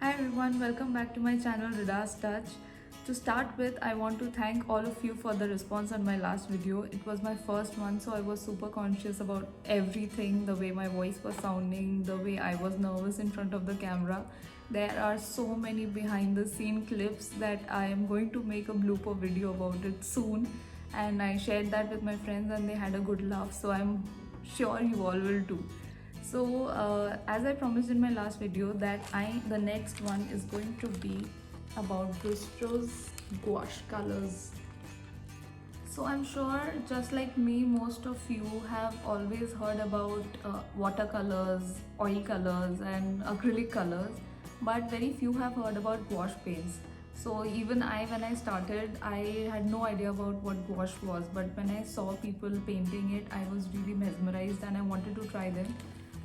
Hi everyone, welcome back to my channel Rida's Touch. To start with, I want to thank all of you for the response on my last video. It was my first one, so I was super conscious about everything, the way my voice was sounding, the way I was nervous in front of the camera. There are so many behind the scene clips that I am going to make a blooper video about it soon, and I shared that with my friends and they had a good laugh, so I'm sure you all will too. So as I promised in my last video that the next one is going to be about Bristol's gouache colors. So I'm sure just like me, most of you have always heard about watercolors, oil colors and acrylic colors, but very few have heard about gouache paints. So even when I started, I had no idea about what gouache was, but when I saw people painting it, I was really mesmerized and I wanted to try them.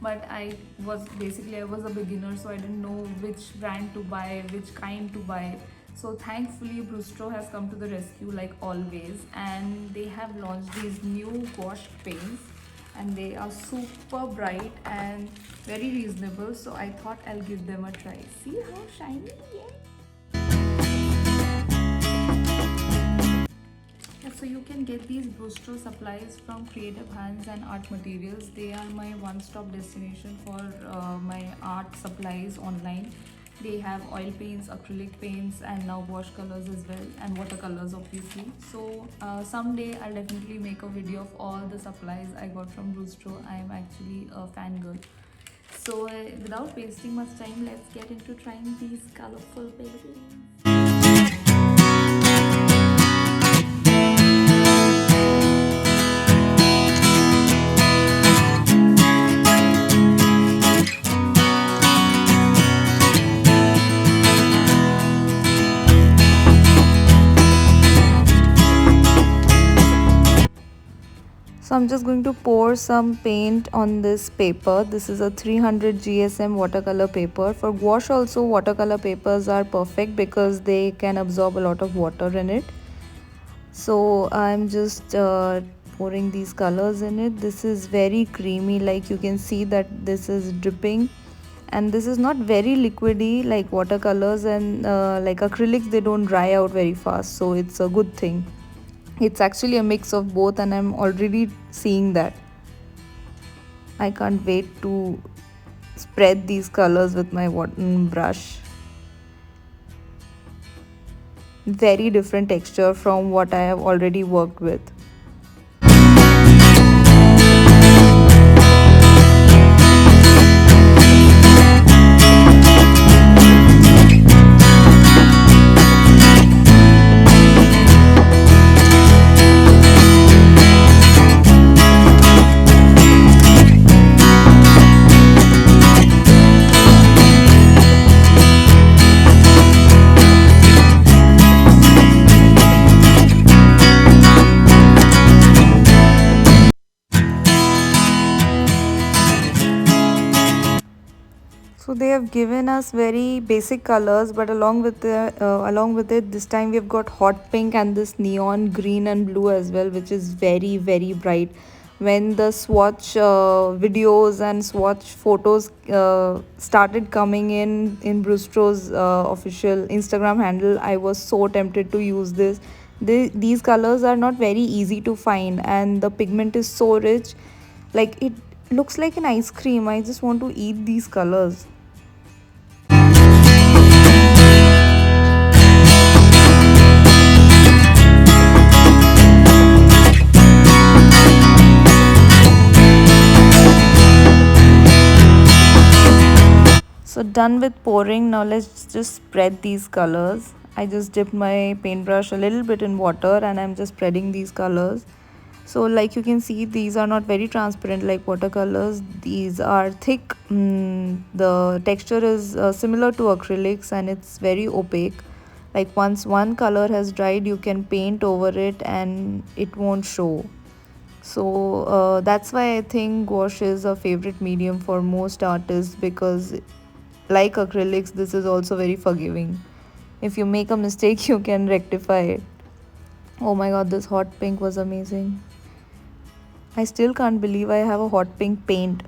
But I was a beginner, so I didn't know which brand to buy, which kind to buy. So thankfully Brustro has come to the rescue like always, and they have launched these new gouache paints and they are super bright and very reasonable, so I thought I'll give them a try. See how shiny? Yay! Yeah, so you can get these Brustro supplies from Creative Hands and Art Materials. They are my one-stop destination for my art supplies online. They have oil paints, acrylic paints, and now wash colors as well, and watercolors obviously. So someday I'll definitely make a video of all the supplies I got from Brustro. I am actually a fangirl. So without wasting much time, let's get into trying these colorful babies. So I'm just going to pour some paint on this paper. This is a 300 GSM watercolor paper. For gouache also, watercolor papers are perfect because they can absorb a lot of water in it. So I'm just pouring these colors in it. This is very creamy, like you can see that this is dripping, and this is not very liquidy like watercolors, and like acrylics, they don't dry out very fast, so it's a good thing. It's actually a mix of both, and I'm already seeing that. I can't wait to spread these colors with my brush. Very different texture from what I have already worked with. So they have given us very basic colors, but along with it, this time we have got hot pink and this neon green and blue as well, which is very bright. When the swatch videos and swatch photos started coming in Brustro's official Instagram handle, I was so tempted to use this. These colors are not very easy to find, and the pigment is so rich, like it looks like an ice cream. I just want to eat these colors. So done with pouring, now let's just spread these colors. I just dipped my paintbrush a little bit in water and I'm just spreading these colors. So like you can see, these are not very transparent like watercolors. These are thick. The texture is similar to acrylics and it's very opaque. Like once one color has dried, you can paint over it and it won't show. So that's why I think gouache is a favorite medium for most artists, because like acrylics, this is also very forgiving. If you make a mistake, you can rectify it. Oh my god, this hot pink was amazing. I still can't believe I have a hot pink paint.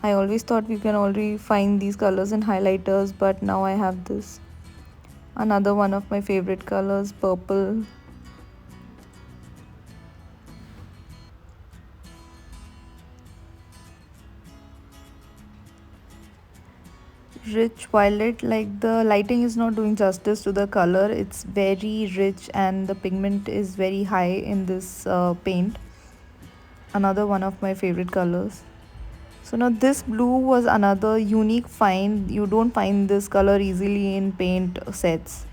I always thought we can already find these colors in highlighters, but now I have this. Another one of my favorite colors, purple. Rich violet, like the lighting is not doing justice to the color. It's very rich and the pigment is very high in this paint. Another one of my favorite colors. So now this blue was another unique find. You don't find this color easily in paint sets.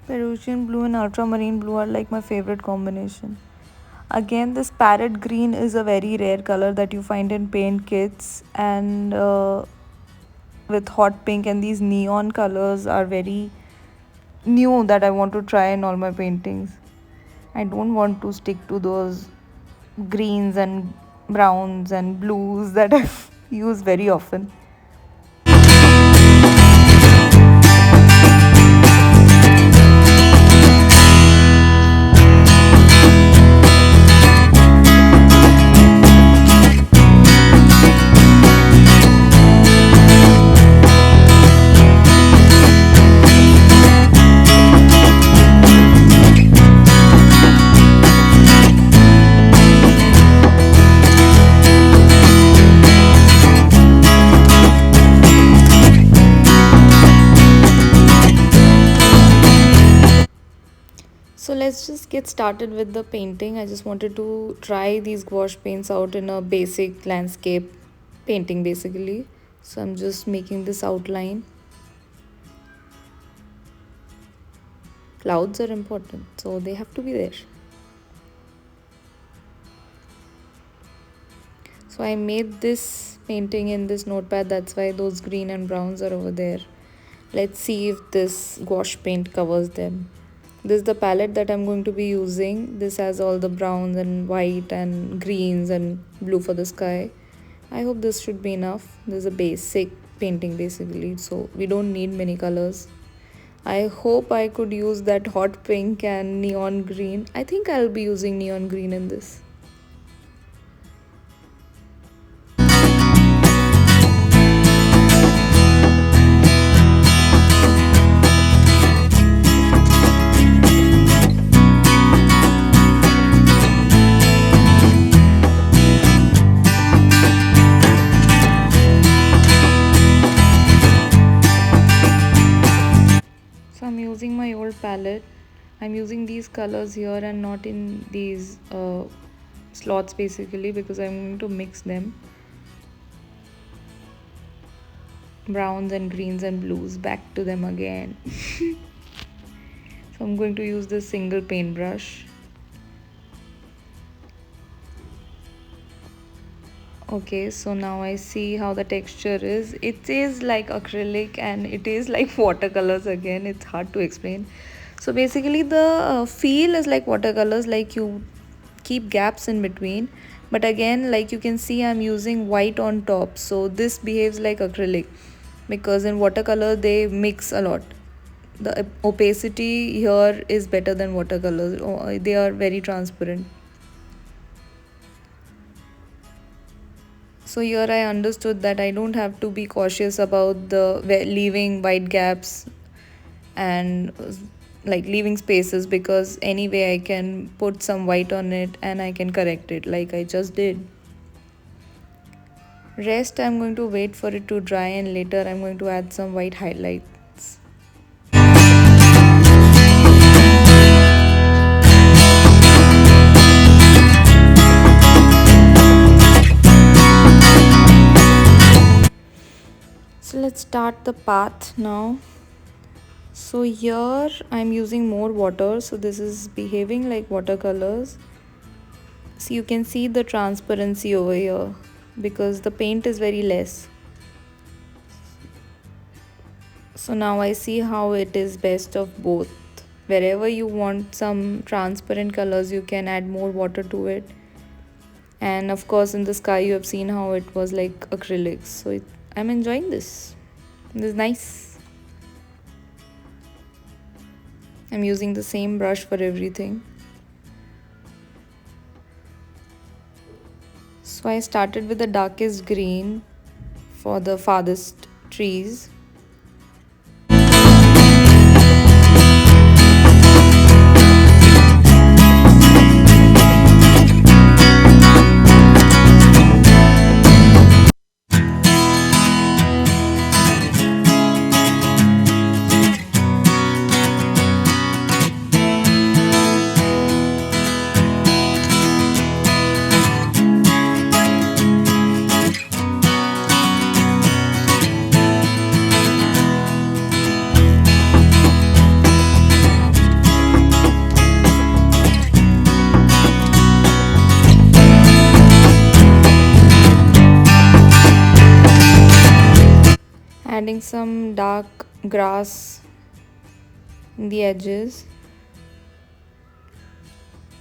Peruvian blue and ultramarine blue are like my favorite combination. Again, this parrot green is a very rare color that you find in paint kits, and with hot pink and these neon colors are very new that I want to try in all my paintings. I don't want to stick to those greens and browns and blues that I use very often. So let's just get started with the painting. I just wanted to try these gouache paints out in a basic landscape painting basically. So I'm just making this outline. Clouds are important, so they have to be there. So I made this painting in this notepad, that's why those green and browns are over there. Let's see if this gouache paint covers them. This is the palette that I'm going to be using. This has all the browns and white and greens and blue for the sky. I hope this should be enough. This is a basic painting basically, so we don't need many colors. I hope I could use that hot pink and neon green. I think I'll be using neon green in this. So I'm using my old palette. I'm using these colors here and not in these slots basically because I'm going to mix them. Browns and greens and blues, back to them again. So I'm going to use this single paintbrush. Okay, so now I see how the texture is. It is like acrylic and it is like watercolors again. It's hard to explain. So basically the feel is like watercolors, like you keep gaps in between. But again, like you can see, I'm using white on top. So this behaves like acrylic because in watercolor they mix a lot. The opacity here is better than watercolors. They are very transparent. So here I understood that I don't have to be cautious about the leaving white gaps and like leaving spaces, because anyway I can put some white on it and I can correct it like I just did. Rest I'm going to wait for it to dry and later I'm going to add some white highlights. So let's start the path now. So here I'm using more water, so this is behaving like watercolors. So you can see the transparency over here because the paint is very less. So now I see how it is best of both. Wherever you want some transparent colors, you can add more water to it. And of course in the sky you have seen how it was like acrylics. So I'm enjoying this. This is nice. I'm using the same brush for everything. So I started with the darkest green for the farthest trees. Adding some dark grass in the edges.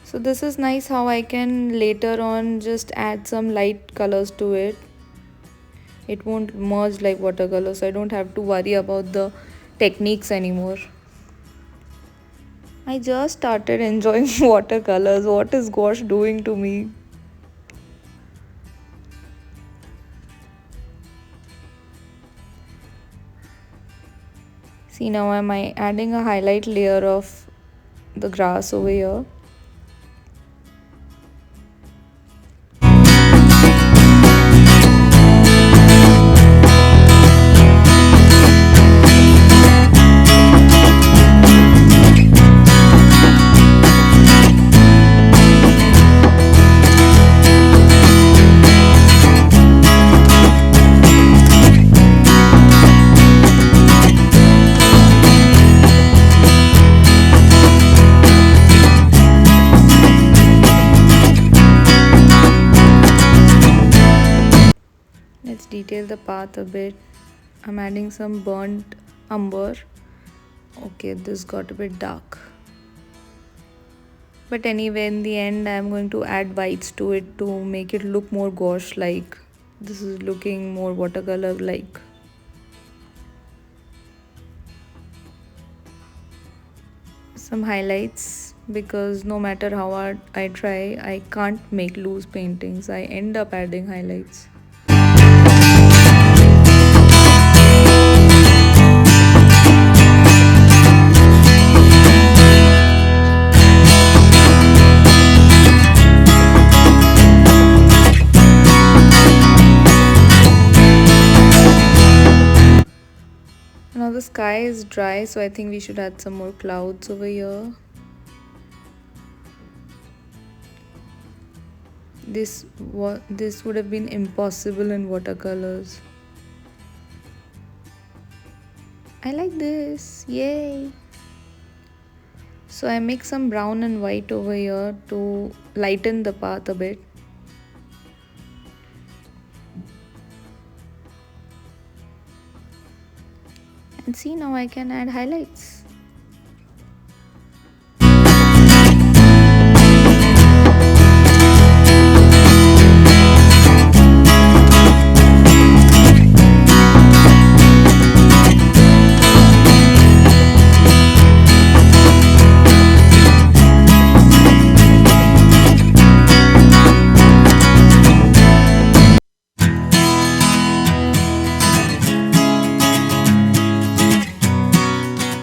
So this is nice how I can later on just add some light colors to it. It won't merge like watercolor, so I don't have to worry about the techniques anymore. I just started enjoying watercolors. What is gouache doing to me? See, now am I adding a highlight layer of the grass over here? Let's detail the path a bit. I'm adding some burnt umber. Okay, this got a bit dark. But anyway, in the end, I'm going to add whites to it to make it look more gouache like. This is looking more watercolor like. Some highlights, because no matter how hard I try, I can't make loose paintings. I end up adding highlights. Now the sky is dry, so I think we should add some more clouds over here. This would have been impossible in watercolors. I like this, yay! So I mix some brown and white over here to lighten the path a bit. And see, now I can add highlights.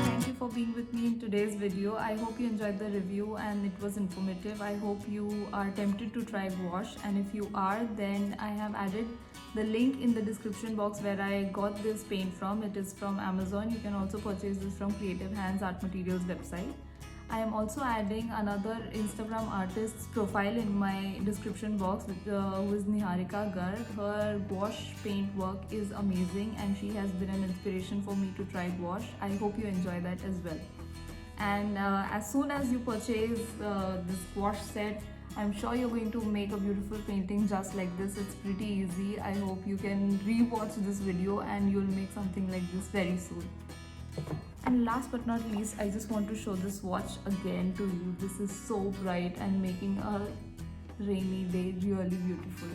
Thank you for being with me in today's video. I hope you enjoyed the review and it was informative. I hope you are tempted to try gouache, and if you are, then I have added the link in the description box where I got this paint from. It is from Amazon. You can also purchase this from Creative Hands Art Materials website. I am also adding another Instagram artist's profile in my description box, who is Niharika Garg. Her gouache paint work is amazing and she has been an inspiration for me to try gouache. I hope you enjoy that as well. And as soon as you purchase this gouache set, I'm sure you're going to make a beautiful painting just like this. It's pretty easy. I hope you can re-watch this video and you'll make something like this very soon. And last but not least, I just want to show this watch again to you. This is so bright and making a rainy day really beautiful.